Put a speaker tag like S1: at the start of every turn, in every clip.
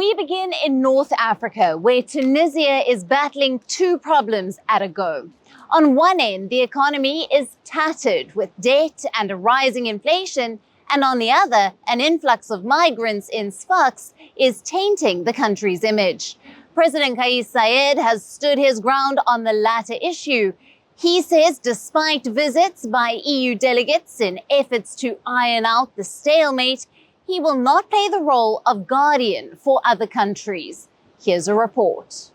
S1: We begin in North Africa, where Tunisia is battling two problems at a go. On one end, the economy is tattered with debt and a rising inflation, and on the other, an influx of migrants in Sfax is tainting the country's image. President Kais Saied has stood his ground on the latter issue. He says despite visits by EU delegates in efforts to iron out the stalemate, he will not play the role of guardian for other countries. Here's a report.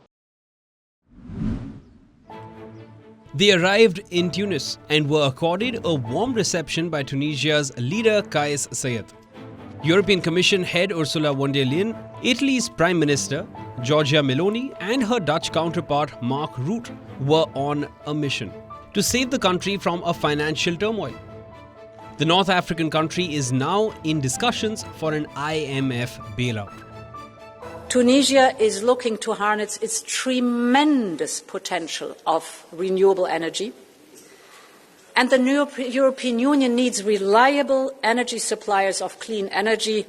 S2: They arrived in Tunis and were accorded a warm reception by Tunisia's leader Kais Saied. European Commission head Ursula von der Leyen, Italy's Prime Minister Giorgia Meloni and her Dutch counterpart Mark Rutte were on a mission to save the country from a financial turmoil. The North African country is now in discussions for an IMF bailout.
S3: Tunisia is looking to harness its tremendous potential of renewable energy. And the European Union needs reliable energy suppliers of clean energy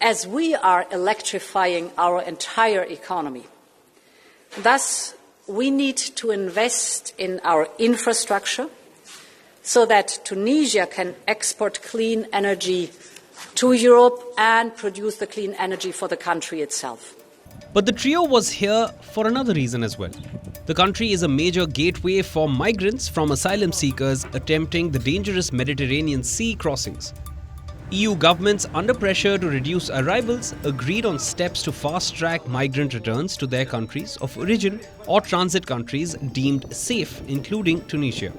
S3: as we are electrifying our entire economy. Thus, we need to invest in our infrastructure so that Tunisia can export clean energy to Europe and produce the clean energy for the country itself.
S2: But the trio was here for another reason as well. The country is a major gateway for migrants from asylum seekers attempting the dangerous Mediterranean Sea crossings. EU governments, under pressure to reduce arrivals, agreed on steps to fast-track migrant returns to their countries of origin or transit countries deemed safe, including Tunisia.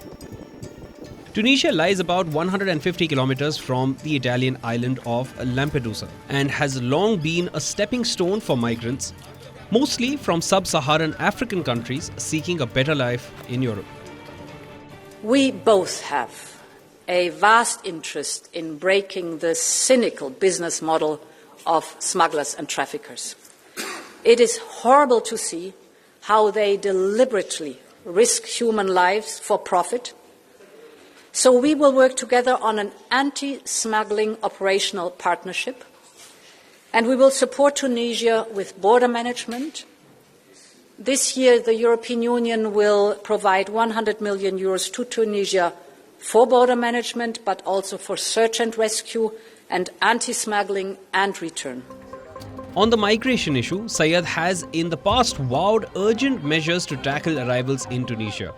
S2: Tunisia lies about 150 kilometers from the Italian island of Lampedusa and has long been a stepping stone for migrants, mostly from sub-Saharan African countries seeking a better life in Europe.
S3: We both have a vast interest in breaking the cynical business model of smugglers and traffickers. It is horrible to see how they deliberately risk human lives for profit. So we will work together on an anti-smuggling operational partnership, and we will support Tunisia with border management. This year, the European Union will provide 100 million euros to Tunisia for border management, but also for search and rescue and anti-smuggling and return.
S2: On the migration issue, Saied has in the past vowed urgent measures to tackle arrivals in Tunisia.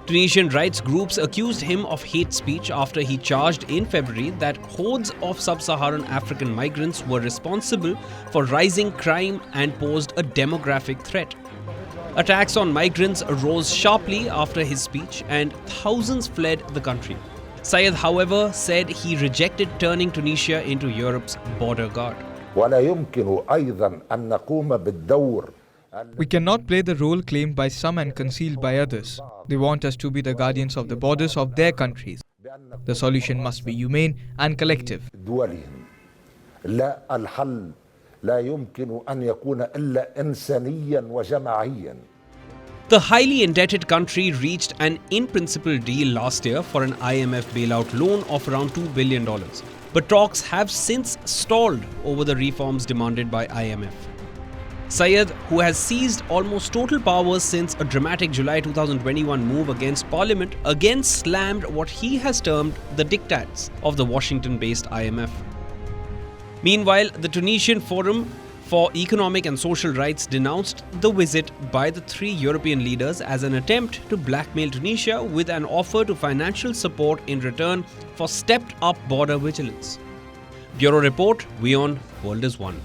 S2: Tunisian rights groups accused him of hate speech after he charged in February that hordes of sub-Saharan African migrants were responsible for rising crime and posed a demographic threat. Attacks on migrants rose sharply after his speech and thousands fled the country. Saied, however, said he rejected turning Tunisia into Europe's border guard.
S4: We cannot play the role claimed by some and concealed by others. They want us to be the guardians of the borders of their countries. The solution must be humane and collective.
S2: The highly indebted country reached an in-principle deal last year for an IMF bailout loan of around $2 billion. But talks have since stalled over the reforms demanded by IMF. Saied, who has seized almost total powers since a dramatic July 2021 move against Parliament, again slammed what he has termed the diktats of the Washington-based IMF. Meanwhile, the Tunisian Forum for Economic and Social Rights denounced the visit by the three European leaders as an attempt to blackmail Tunisia with an offer to financial support in return for stepped-up border vigilance. Bureau Report, WION World is One.